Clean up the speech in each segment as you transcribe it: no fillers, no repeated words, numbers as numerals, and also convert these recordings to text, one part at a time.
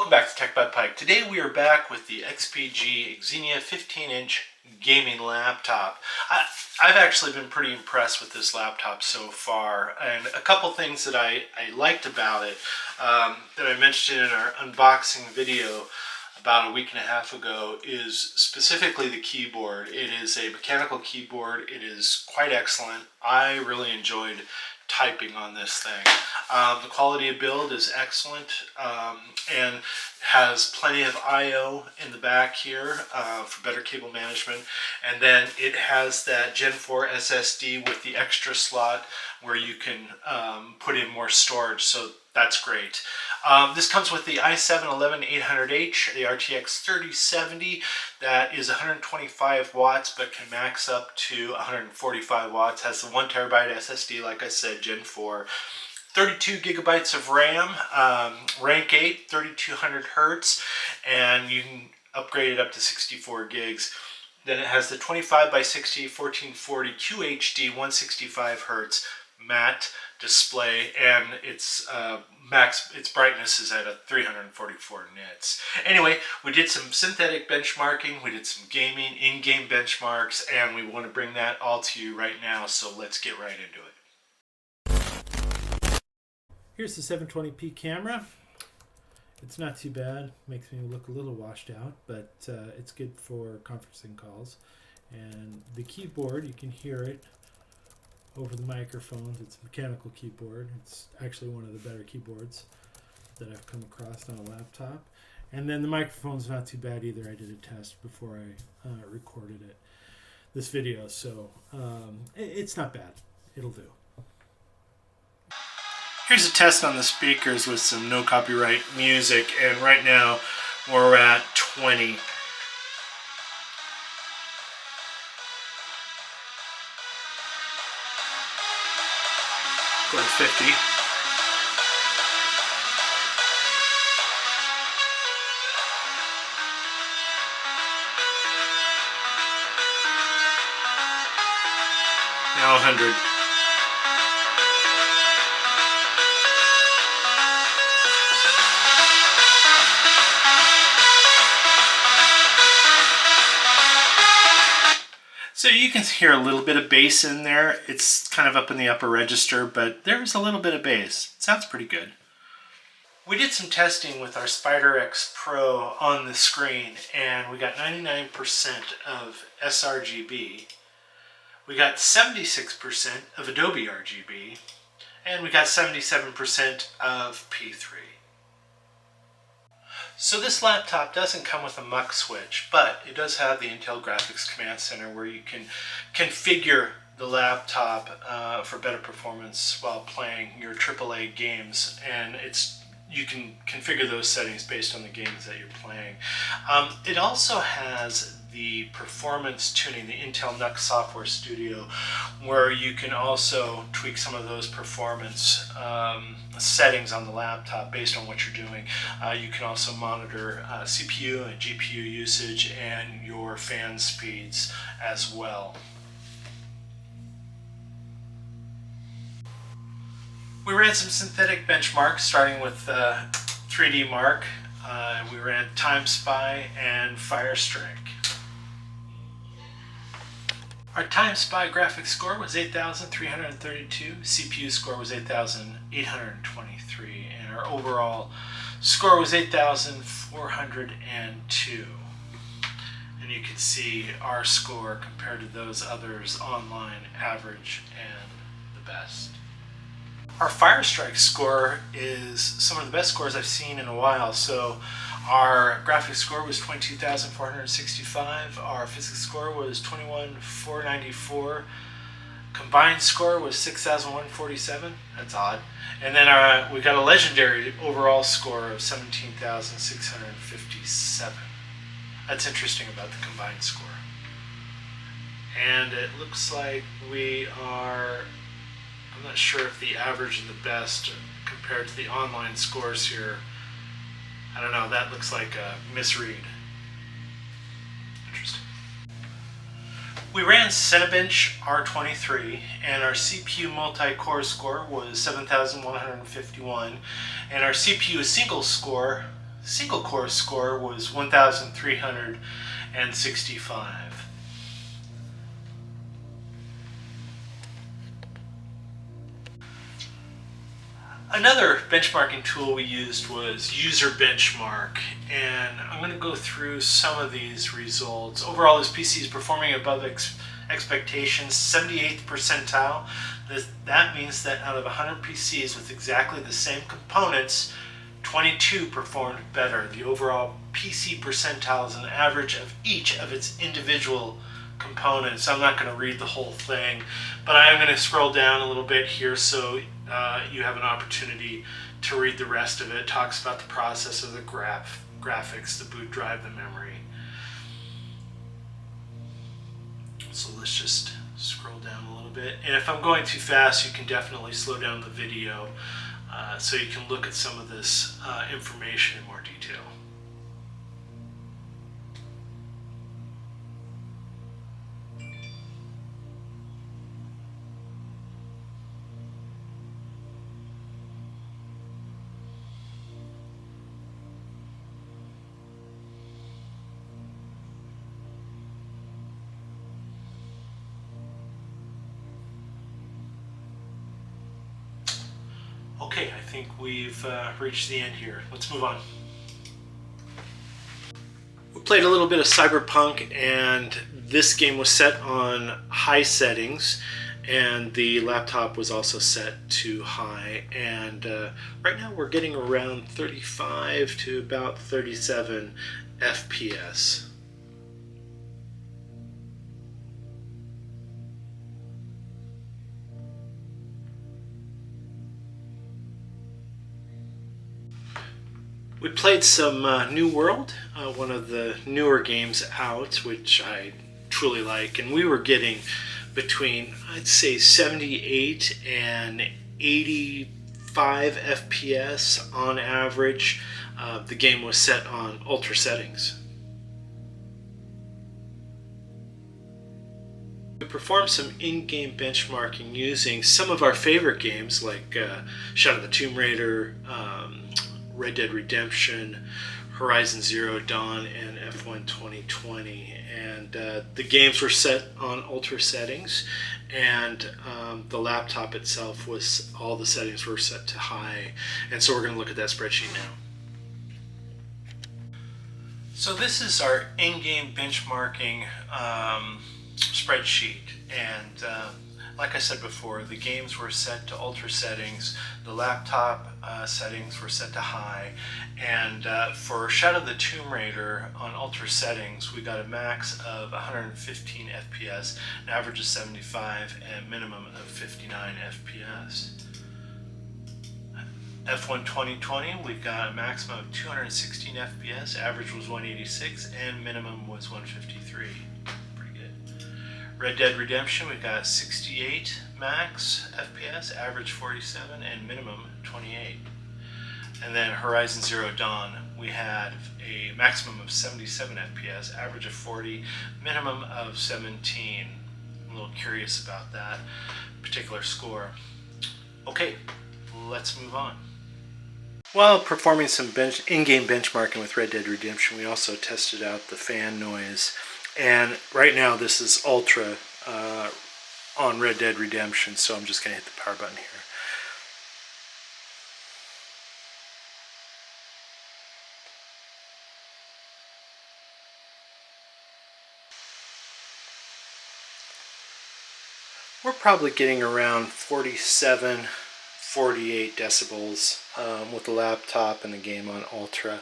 Welcome back to Tech by Pike. Today we are back with the XPG Xenia 15-inch gaming laptop. I've actually been pretty impressed with this laptop so far, and a couple things that I liked about it that I mentioned in our unboxing video about a week and a half ago is specifically the keyboard. It is a mechanical keyboard. It is quite excellent. I really enjoyed typing on this thing. The quality of build is excellent and has plenty of I/O in the back here for better cable management, and then it has that Gen 4 SSD with the extra slot where you can put in more storage, so that's great. This comes with the i7-11800H, the RTX 3070. That is 125 watts but can max up to 145 watts. Has the 1 terabyte SSD, like I said, Gen 4. 32 gigabytes of RAM, rank 8, 3200 hertz, and you can upgrade it up to 64 gigs. Then it has the 25 by 60 1440 QHD 165 hertz matte display, and its brightness is at a 344 nits. Anyway, we did some synthetic benchmarking, we did some gaming, in-game benchmarks, and we want to bring that all to you right now, so let's get right into it. Here's the 720p camera. It's not too bad, makes me look a little washed out, but it's good for conferencing calls. And the keyboard, you can hear it over the microphones. It's a mechanical keyboard. It's actually one of the better keyboards that I've come across on a laptop. And then the microphone's not too bad either. I did a test before I recorded this video, so it's not bad. It'll do. Here's a test on the speakers with some no copyright music, and right now we're at 20. Go to 50. Now 100. So you can hear a little bit of bass in there. It's kind of up in the upper register, but there's a little bit of bass. It sounds pretty good. We did some testing with our SpiderX Pro on the screen, and we got 99% of sRGB. We got 76% of Adobe RGB, and we got 77% of P3. So this laptop doesn't come with a MUX switch, but it does have the Intel Graphics Command Center where you can configure the laptop for better performance while playing your AAA games, and you can configure those settings based on the games that you're playing. It also has the performance tuning, the Intel NUC Software Studio, where you can also tweak some of those performance settings on the laptop based on what you're doing. You can also monitor CPU and GPU usage and your fan speeds as well. We ran some synthetic benchmarks, starting with 3D Mark. We ran TimeSpy and Firestrike. Our TimeSpy graphics score was 8,332, CPU score was 8,823, and our overall score was 8,402. And you can see our score compared to those others online, average and the best. Our Firestrike score is some of the best scores I've seen in a while. So our graphics score was 22,465. Our physics score was 21,494. Combined score was 6,147. That's odd. And then we got a legendary overall score of 17,657. That's interesting about the combined score. And it looks like we are, I'm not sure if the average and the best compared to the online scores here. I don't know, that looks like a misread. Interesting. We ran Cinebench R23, and our CPU multi-core score was 7,151, and our CPU single score single core score was 1,365. Another benchmarking tool we used was User Benchmark, and I'm going to go through some of these results. Overall, this PC is performing above expectations, 78th percentile. That means that out of 100 PCs with exactly the same components, 22 performed better. The overall PC percentile is an average of each of its individual components. I'm not going to read the whole thing, but I am going to scroll down a little bit here so you have an opportunity to read the rest of it. It talks about the process of the graphics, the boot drive, the memory. So let's just scroll down a little bit. And if I'm going too fast, you can definitely slow down the video so you can look at some of this information in more detail. Okay, I think we've reached the end here. Let's move on. We played a little bit of Cyberpunk, and this game was set on high settings, and the laptop was also set to high. And right now we're getting around 35 to about 37 FPS. We played some New World, one of the newer games out, which I truly like, and we were getting between, I'd say, 78 and 85 FPS on average. The game was set on ultra settings. We performed some in-game benchmarking using some of our favorite games like Shadow of the Tomb Raider, Red Dead Redemption, Horizon Zero Dawn, and F1 2020. And the games were set on ultra settings, and the laptop itself was, all the settings were set to high. And so we're going to look at that spreadsheet now. So this is our in-game benchmarking spreadsheet, and like I said before, the games were set to ultra settings, the laptop settings were set to high, and for Shadow of the Tomb Raider on ultra settings, we got a max of 115 FPS, an average of 75, and a minimum of 59 FPS. F1 2020, we've got a maximum of 216 FPS, average was 186, and minimum was 153. Red Dead Redemption, we've got 68 max FPS, average 47, and minimum 28. And then Horizon Zero Dawn, we had a maximum of 77 FPS, average of 40, minimum of 17. I'm a little curious about that particular score. Okay, let's move on. While performing some in-game benchmarking with Red Dead Redemption, we also tested out the fan noise. And right now this is ultra on Red Dead Redemption, so I'm just going to hit the power button here. We're probably getting around 47, 48 decibels with the laptop and the game on ultra.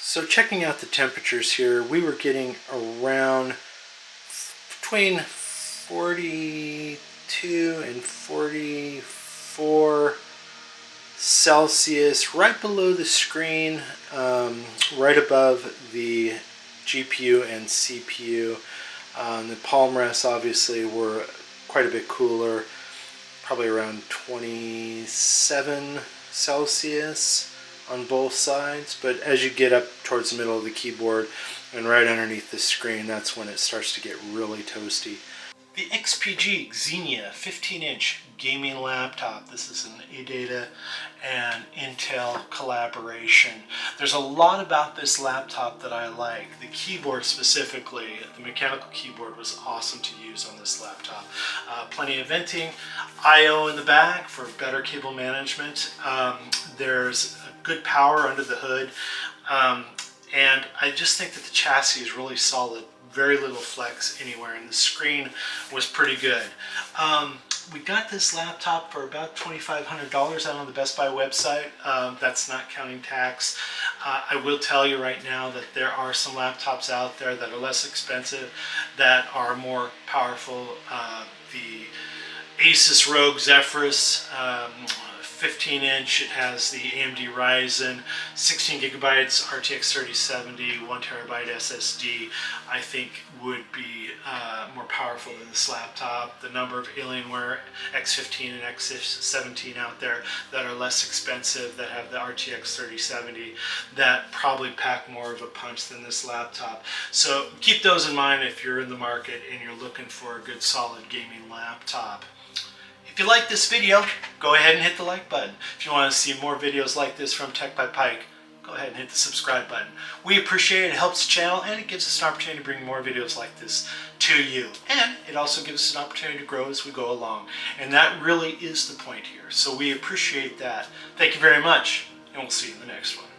So checking out the temperatures here, we were getting around between 42 and 44 Celsius, right below the screen, right above the GPU and CPU. The palm rests obviously were quite a bit cooler, probably around 27 Celsius on both sides, but as you get up towards the middle of the keyboard and right underneath the screen, that's when it starts to get really toasty. The XPG Xenia 15-inch gaming laptop. This is an ADATA and Intel collaboration. There's a lot about this laptop that I like. The keyboard specifically, the mechanical keyboard was awesome to use on this laptop. Plenty of venting, I/O in the back for better cable management. There's good power under the hood. And I just think that the chassis is really solid. Very little flex anywhere, and the screen was pretty good. We got this laptop for about $2,500 out on the Best Buy website. That's not counting tax. I will tell you right now that there are some laptops out there that are less expensive, that are more powerful. The Asus ROG Zephyrus 15-inch, it has the AMD Ryzen, 16 gigabytes RTX 3070, 1 terabyte SSD, I think would be more powerful than this laptop. The number of Alienware X15 and X17 out there that are less expensive, that have the RTX 3070, that probably pack more of a punch than this laptop. So keep those in mind if you're in the market and you're looking for a good solid gaming laptop. If you like this video, go ahead and hit the like button. If you want to see more videos like this from Tech by Pike, go ahead and hit the subscribe button. We appreciate it. It helps the channel, and it gives us an opportunity to bring more videos like this to you. And it also gives us an opportunity to grow as we go along. And that really is the point here. So we appreciate that. Thank you very much, and we'll see you in the next one.